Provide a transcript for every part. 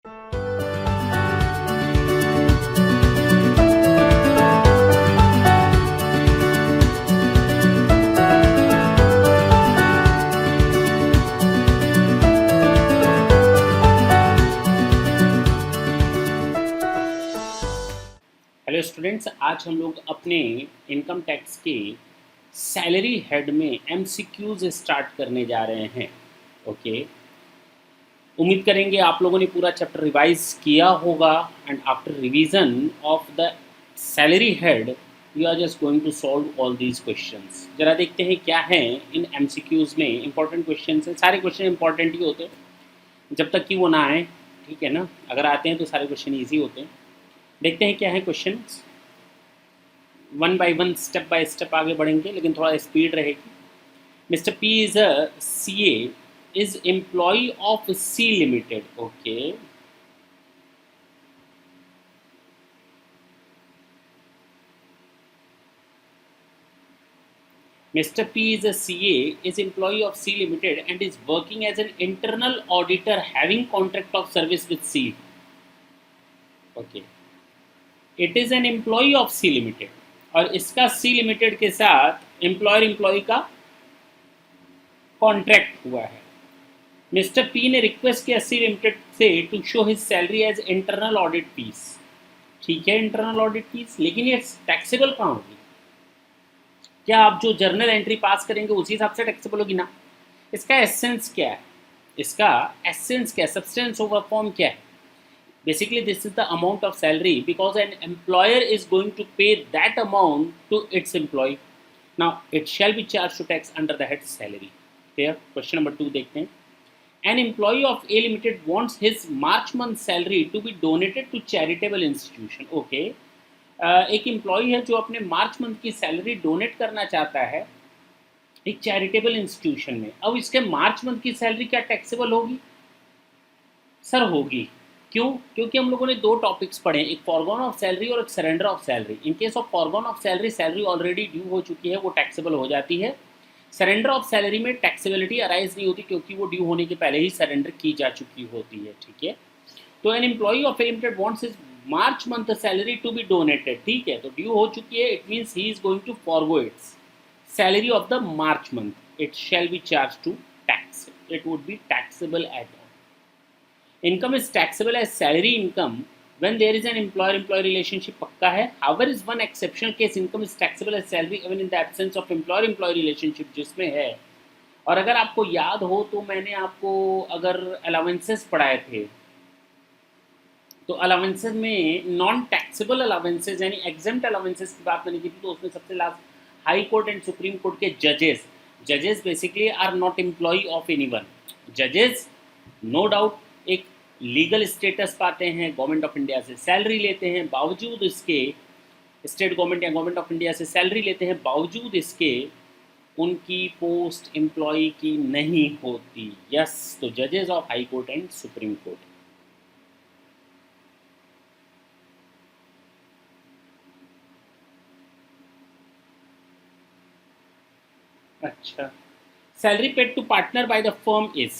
Hello students, आज हम लोग अपने इनकम टैक्स के सैलरी हेड में एमसीक्यूज स्टार्ट करने जा रहे हैं। ओके, उम्मीद करेंगे आप लोगों ने पूरा चैप्टर रिवाइज किया होगा and after revision of the salary head you are just going to solve all these questions. जरा देखते हैं क्या हैं इन एमसीक्यूज में। इंपॉर्टेंट क्वेश्चन हैं, सारे क्वेश्चन इंपॉर्टेंट ही होते हैं जब तक कि वो ना आए, ठीक है ना। अगर आते हैं तो सारे क्वेश्चन ईजी होते हैं। देखते हैं क्या है question, one by one step by step आगे बढ़ेंगे, लेकिन थोड़ा स्पीड रहेगी। Mister P is a C A is employee of C limited. Okay, Mr. P is a CA, is employee of C Limited and is working as an internal auditor having contract of service with C. Okay, it is an employee of C Limited और इसका C Limited के साथ employer का contract हुआ है। Mister P ने request किया C limited से to show his salary as internal audit fees. ठीक है, इंटरनल ऑडिट फीस, लेकिन ये टैक्सेबल कहाँ होगी? क्या आप जो जर्नल एंट्री पास करेंगे उसी हिसाब से टैक्सेबल होगी ना? इसका एसेंस क्या है? इसका एसेंस क्या है? सब्सटेंस ओवर फॉर्म क्या है? Basically this is the amount of salary because an employer is going to pay that amount to its employ. Now it shall be charge to tax under the head salary. Clear? Question number 2 देखते हैं। An employee of A Limited wants his March month salary to be donated to charitable institution. Okay, एक employee है जो अपने March month की salary donate करना चाहता है एक चैरिटेबल इंस्टीट्यूशन में। अब इसके मार्च मंथ की सैलरी क्या टैक्सेबल होगी? सर होगी। क्यों? क्योंकि हम लोगों ने दो टॉपिक्स पढ़े, एक फॉरगॉन ऑफ सैलरी और एक surrender of salary. In case of foregone of salary, salary already due हो चुकी है, वो टैक्सेबल हो जाती है। सरेंडर ऑफ सैलरी में टैक्सेबिलिटी अराइज नहीं होती क्योंकि वो ड्यू होने के पहले ही सरेंडर की जा चुकी होती है। ठीक है, तो an employee of A limited wants his March month salary to be donated. ठीक है, तो ड्यू हो चुकी है, it means he is going to forgo its salary of the March month, it shall be charge to tax, it would be taxable at all. Income is taxable as salary income when there is an employer-employee relationship पक्का है। however is one exceptional case income is taxable as salary even in the absence of employer-employee relationship, जिसमें है, और अगर आपको याद हो तो मैंने आपको अगर अलाउंसेस पढ़ाए थे तो अलाउंसेस में नॉन टैक्सेबल अलाउंसेस यानी एग्जेम्प्ट अलाउंसेस की बात मैंने की थी। तो उसमें सबसे last high court and supreme court के जजेस basically are not employ of anyone. जजेस नो डाउट एक लीगल स्टेटस पाते हैं, गवर्नमेंट ऑफ इंडिया से सैलरी लेते हैं, बावजूद इसके स्टेट गवर्नमेंट या गवर्नमेंट ऑफ इंडिया से सैलरी लेते हैं, बावजूद इसके उनकी पोस्ट एम्प्लॉय की नहीं होती। यस, तो जजेस of high court and supreme court. अच्छा, salary paid to partner by the firm is,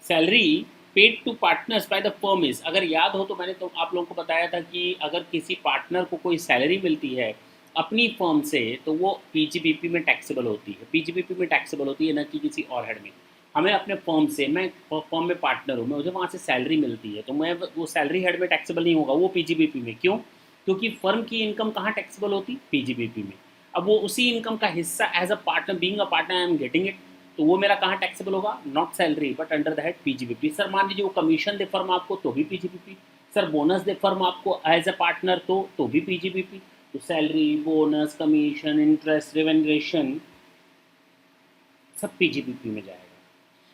salary paid to partners by the firm is, अगर याद हो तो मैंने तो आप लोगों को बताया था कि अगर किसी पार्टनर को कोई सैलरी मिलती है अपनी फर्म से तो वो पीजीबीपी में टैक्सेबल होती है, पीजीबीपी में टैक्सेबल होती है, न कि किसी और हेड में। हमें अपने फर्म से, मैं फर्म में पार्टनर हूँ, मुझे वहाँ से सैलरी मिलती है, तो मैं वो सैलरी हेड में टैक्सेबल नहीं होगा, वो पीजीबीपी में। क्यों? क्योंकि फर्म की इनकम कहाँ टैक्सेबल होती? पीजीबीपी में। अब वो उसी इनकम का हिस्सा as a partner, being a partner I am getting it, तो वो मेरा कहाँ टैक्सेबल होगा? Not salary but under the head PGBP. Sir मान लीजिए वो कमीशन दे फर्म आपको तो भी पीजीबीपी, सर बोनस दे फर्म आपको एज अ पार्टनर तो भी पीजीबीपी। तो salary, bonus, commission, interest, remuneration सब पीजीबीपी में जाएगा।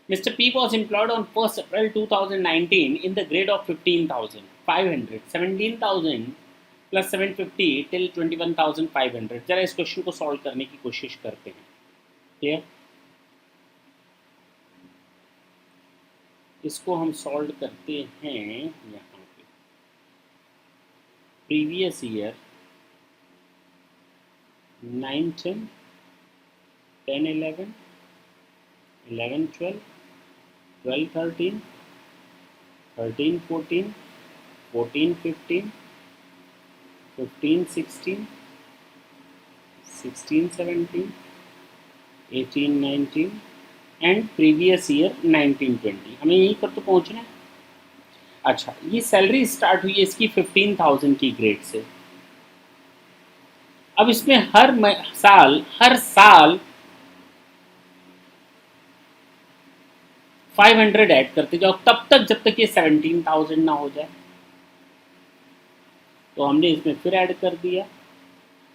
Mister P was employed on 1 April 2019 in the grade of 15,500, 17,000 plus 750 till 21,500। जरा इस क्वेश्चन को सॉल्व करने की कोशिश करते हैं। क्लियर? इसको हम सॉल्व करते हैं यहाँ पे। Previous year 9, 10, 10, 11, 11, 12, 12, 13, 13 14, 14 15, 15 16, 16 17, 18 19 and previous year 19 20। हमें यहीं पर तो पहुंचना है। अच्छा, ये सैलरी स्टार्ट हुई है इसकी 15,000 की ग्रेड से। अब इसमें हर साल 500 ऐड करते जाओ, तब तक जब तक ये 17,000 ना हो जाए। तो हमने इसमें फिर ऐड कर दिया।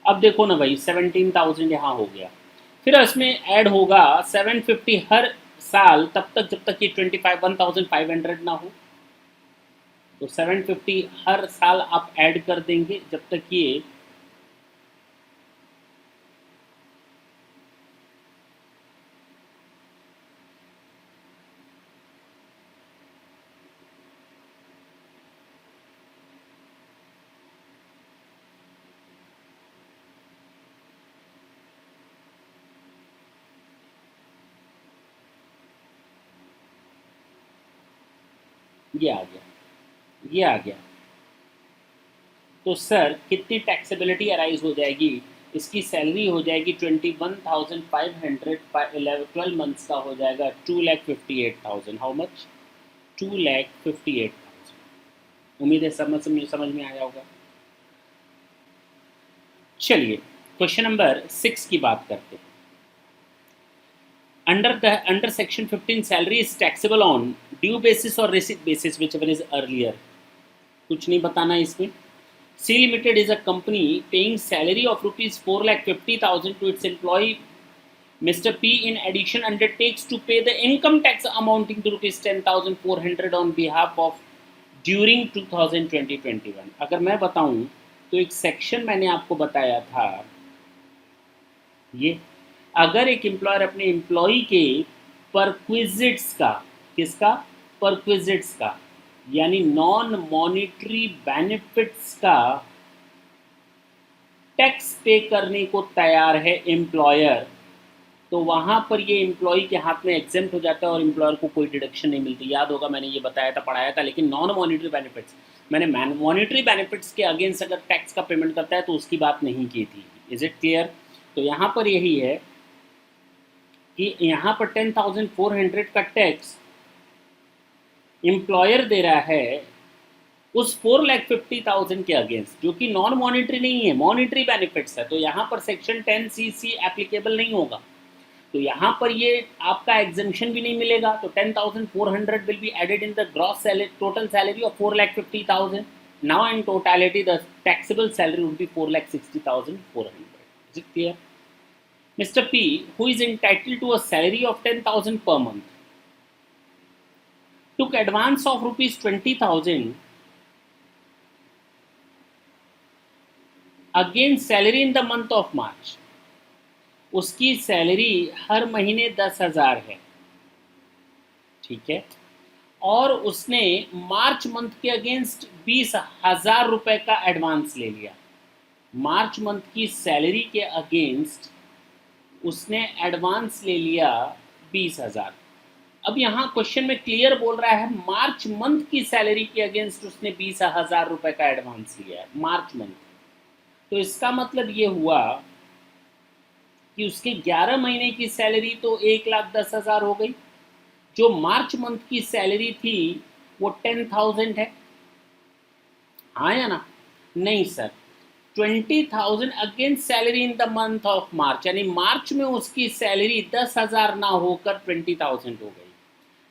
अब देखो ना भाई, 17,000 यहाँ हो गया। फिर इसमें ऐड होगा 750 हर साल, तब तक जब तक ये 1,500 ना हो। तो 750 हर साल आप ऐड कर देंगे जब तक ये ये आ गया, ये आ गया। तो सर कितनी टैक्सेबिलिटी अराइज हो जाएगी? इसकी सैलरी हो जाएगी 21,500, 12 मंथ्स का हो जाएगा 2,58,000। How much? 2,58,000। उम्मीद है समझ में आया होगा। चलिए क्वेश्चन नंबर 6 की बात करते हैं। Under section 15 salary is taxable on due basis और receipt basis whichever is earlier. कुछ नहीं बताना इसमें। C Limited is a company paying salary of rupees 4,50,000 to its employee Mr. P. In addition, undertakes to pay the income tax amounting to rupees 10,400 on behalf of during 2020-21। अगर मैं बताऊं तो एक section मैंने आपको बताया था, ये अगर एक एम्प्लॉयर अपने एम्प्लॉई के परक्विजिट्स का, किसका? परक्विजिट्स का, यानी नॉन मॉनिटरी बेनिफिट्स का टैक्स पे करने को तैयार है एम्प्लॉयर, तो वहाँ पर ये एम्प्लॉई के हाथ में एग्जेम्प्ट हो जाता है और एम्प्लॉयर को कोई डिडक्शन नहीं मिलती। याद होगा मैंने ये बताया था, पढ़ाया था। लेकिन नॉन मॉनिटरी बेनिफिट्स, मैंने मॉनिटरी बेनिफिट्स के अगेंस्ट अगर टैक्स का पेमेंट करता है तो उसकी बात नहीं की थी। Is it clear? तो यहाँ पर यही है कि यहाँ पर 10,400 का टैक्स एम्प्लॉयर दे रहा है उस 4,50,000 के अगेंस्ट, जो कि नॉन मॉनिटरी नहीं है, मॉनिटरी बेनिफिट्स है। तो यहाँ पर सेक्शन 10CC एप्लीकेबल नहीं होगा। तो यहाँ पर ये आपका एग्जेम्पशन भी नहीं मिलेगा। तो 10,400 will be added in the gross salary, total salary of 4,50,000। Now in totality the taxable salary would be 4,60,400। Is it clear? Mr. P, who is entitled to a salary of 10,000 per month, took advance of rupees 20,000 against salary in the month of March। उसकी salary हर महीने 10,000 है, ठीक है, और उसने March month के against 20,000 रुपए का एडवांस ले लिया। मार्च मंथ की सैलरी के अगेंस्ट उसने एडवांस ले लिया 20,000। अब यहाँ क्वेश्चन में क्लियर बोल रहा है मार्च मंथ की सैलरी के अगेंस्ट उसने 20,000 रुपए का एडवांस लिया है, मार्च मंथ। तो इसका मतलब ये हुआ कि उसके 11 महीने की सैलरी तो 1,10,000 हो गई। जो मार्च मंथ की सैलरी थी वो 10,000 है, हाँ या ना? नहीं sir, 20,000 against salary in the month of मार्च, यानी मार्च में उसकी सैलरी 10,000 ना होकर 20,000 हो गई।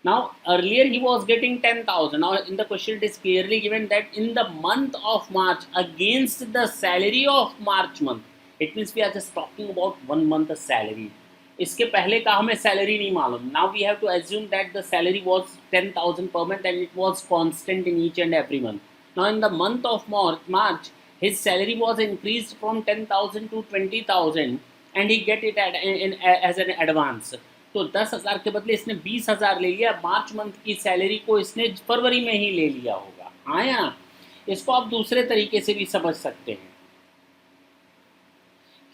Now earlier he was getting 10,000. Now in the question it is clearly given that in the month of March against the salary of March month, it means we are just talking about 1 month salary. इसके पहले का हमें salary नहीं मालूम। Now we have to assume that the salary was 10,000 per month and it was constant in each and every month. Now in the month of March his salary was increased from 10,000 to 20,000 and he get it as an advance। तो 10,000 के बदले इसने 20,000 ले लिया। March month की salary को इसने फरवरी में ही ले लिया होगा, हाँ या? इसको आप दूसरे तरीके से भी समझ सकते हैं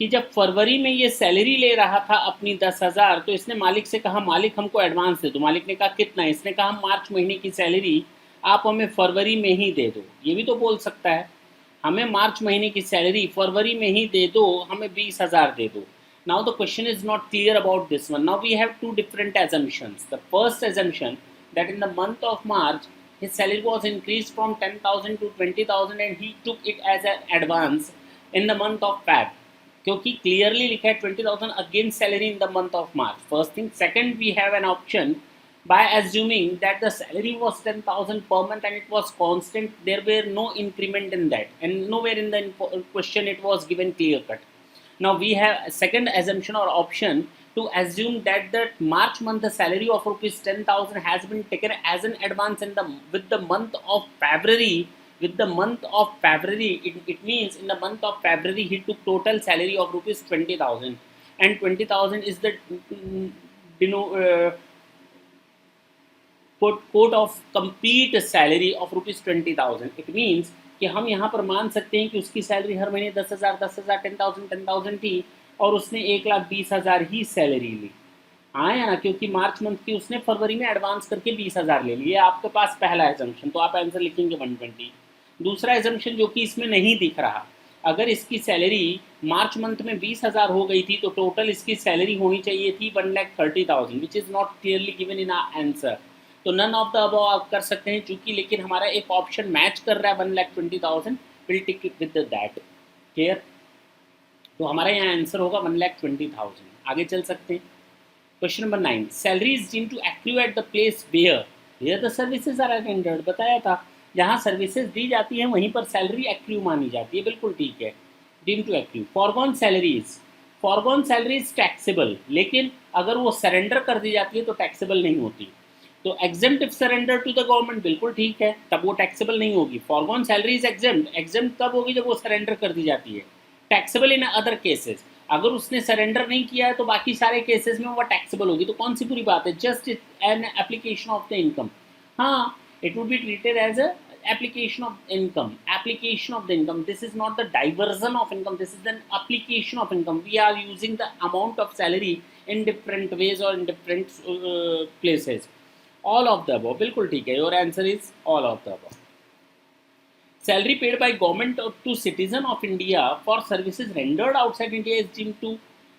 कि जब फरवरी में ये सैलरी ले रहा था अपनी 10,000, तो इसने मालिक से कहा मालिक हमको एडवांस दे दो। मालिक ने कहा कितना? इसने कहा मार्च महीने की सैलरी आप हमें फरवरी में ही दे दो, ये भी तो बोल सकता है। हमें मार्च महीने की सैलरी फरवरी में ही दे दो, हमें 20,000 दे दो। Now the question is not clear about this one. Now we have two different assumptions. The first assumption that in the month of March his salary was increased from 10,000 to 20,000 and he took it as an advance in the month of Feb, क्योंकि clearly लिखा है 20,000 against salary in the month of March. First thing. Second, we have an option by assuming that the salary was 10,000 per month and it was constant, there were no increment in that, and nowhere in the question it was given clear cut. Now we have a second assumption or option to assume that the March month the salary of rupees 10,000 has been taken as an advance in the with the month of February. With the month of February, it means in the month of February he took total salary of rupees 20,000, and 20,000 is the quote of complete salary of rupees 20,000। It means कि हम यहाँ पर मान सकते हैं कि उसकी salary हर महीने 10,000 10,000 10,000 थी और उसने 1,20,000 ही सैलरी ली। हाँ या ना, क्योंकि मार्च मंथ की उसने फरवरी में एडवांस करके 20,000 ले लिए। आपके पास पहला एजम्पशन, तो आप आंसर लिखेंगे 120। दूसरा एजम्पन जो कि इसमें नहीं दिख रहा, अगर इसकी सैलरी मार्च मंथ में 20,000 हो गई थी तो टोटल इसकी सैलरी होनी चाहिए थी 1,30,000, which is not clearly given in answer. तो नन ऑफ द अबव आप कर सकते हैं, चूंकि लेकिन हमारा एक ऑप्शन मैच कर रहा है 1,20,000, will tick it with that. Clear? तो हमारा यहाँ आंसर होगा 1,20,000। आगे चल सकते हैं। Question number 9, salary is deemed to accrue at the place where the services are rendered. बताया था जहाँ सर्विसेज दी जाती है वहीं पर सैलरी एक्रू मानी जाती है, बिल्कुल ठीक है। Deemed to accrue. Forgone salaries taxable, लेकिन अगर वो सरेंडर कर दी जाती है तो टैक्सेबल नहीं होती। तो exempt if surrender to the government, बिल्कुल ठीक है, तब वो टैक्सेबल नहीं होगी। फॉरगॉन सैलरी इज एग्जेम्प्ट कब होगी? जब वो सरेंडर कर दी जाती है। टैक्सेबल इन अदर केसेस, अगर उसने सरेंडर नहीं किया है तो बाकी सारे केसेस में वो टैक्सेबल होगी। तो कौन सी पूरी बात है? Just an application of the income. हाँ, it would be treated as a application of income. This is not the diversion of income, this is an application of income. We are using the amount of salary in different ways or in different places. All of the above, बिल्कुल ठीक है। Your answer is all of the above. Salary paid by government to citizen of India for services rendered outside India is deemed to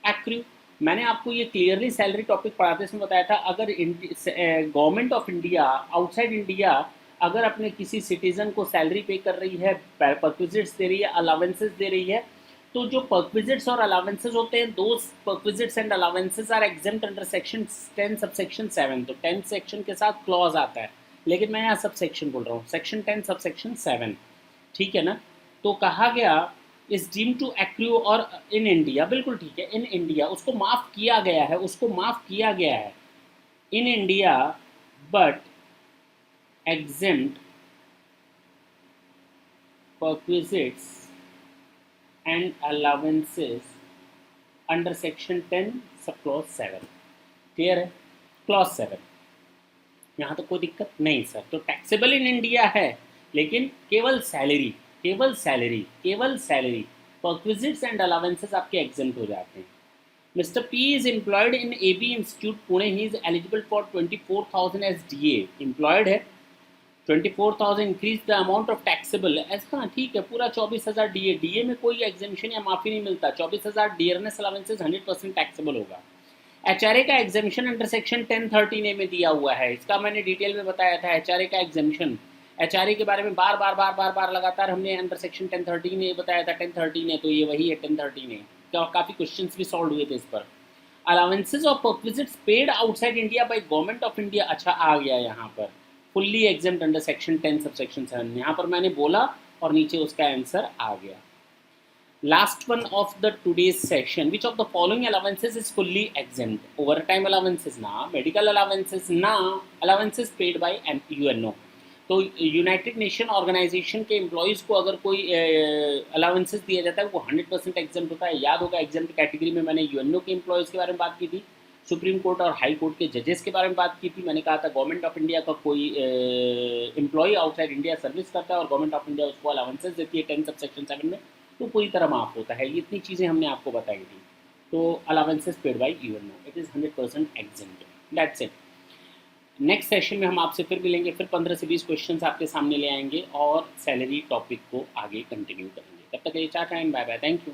accrue. मैंने आपको ये clearly salary topic पढ़ाते समय बताया था, अगर government of India outside India अगर अपने किसी सिटीजन को सैलरी पे कर रही है, परक्विजिट्स दे रही है, अलावेंसेस दे रही है, तो जो परक्विजिट्स और अलावेंसेस होते हैं, दो perquisites and allowances are exempt under section 10 subsection 7। तो 10 सेक्शन के साथ क्लॉज आता है, लेकिन मैं यहाँ सब सेक्शन बोल रहा हूँ, सेक्शन 10 सबसेक्शन 7, ठीक है ना। तो कहा गया इज डीम टू एक्रू और इन इंडिया, बिल्कुल ठीक है, इन इंडिया उसको माफ़ किया गया है, in India, but exempt perquisites and allowances under section 10 सब clause 7। क्लियर है? क्लॉज 7 यहाँ तो कोई दिक्कत नहीं सर। तो टैक्सेबल इन इंडिया है, लेकिन केवल सैलरी परक्विजिट्स एंड अलावेंसेस आपके एग्जेम्प्ट हो जाते हैं। Mr. P is employed in AB Institute Pune. He is eligible for 24,000 as DA. Employed है, 24,000 increase the amount of taxable. ऐसा ठीक है, पूरा 24,000 डीए में कोई एग्जेम्पशन या माफ़ी नहीं मिलता। 24,000 डियरनेस अलावेंसेज 100% टैक्सेबल होगा। एचआरए का एग्जेम्पशन अंडर सेक्शन 1013A में दिया हुआ है, इसका मैंने डिटेल में बताया था। एचआरए का एग्जेम्पशन, एचआरए के बारे में बार बार लगातार हमने अंडर सेक्शन 1013A बताया था। 1013A तो ये वही है 1013A, काफ़ी क्वेश्चन भी सॉल्व हुए थे इस पर। Allowances of perquisites paid outside India by government of India, अच्छा आ गया यहाँ पर, fully exempt under section 10 subsection 7। यहाँ पर मैंने बोला और नीचे उसका आंसर आ गया। Last one of the today's session, which of the following allowances is fully exempt? Over time allowances ना, मेडिकल अलावेंसेज ना, अलावेंसेज पेड बाय UNO। तो यूनाइटेड नेशन ऑर्गेनाइजेशन के एम्प्लॉयज़ को अगर कोई अलावेंसेज दिया जाता है वो 100% एग्जेम्प्ट होता है। याद होगा एग्जेम्प्ट कैटेगरी में मैंने UNO के एम्प्लॉयज़ के बारे में बात की थी, सुप्रीम कोर्ट और हाई कोर्ट के जजेस के बारे में बात की थी। मैंने कहा था गवर्नमेंट ऑफ इंडिया का कोई एम्प्लॉय आउटसाइड इंडिया सर्विस करता है और गवर्नमेंट ऑफ इंडिया उसको अलावेंसेज देती है 10 सबसेक्शन 7 में, तो पूरी तरह माफ़ होता है। ये इतनी चीज़ें हमने आपको बताई थी। तो allowances paid by UNO, it is 100% exempt, that's it. Next session में हम आपसे फिर मिलेंगे, फिर 15 से 20 क्वेश्चंस आपके सामने ले आएंगे और सैलरी टॉपिक को आगे कंटिन्यू करेंगे। तब तक के लिए tata and bye bye, thank you.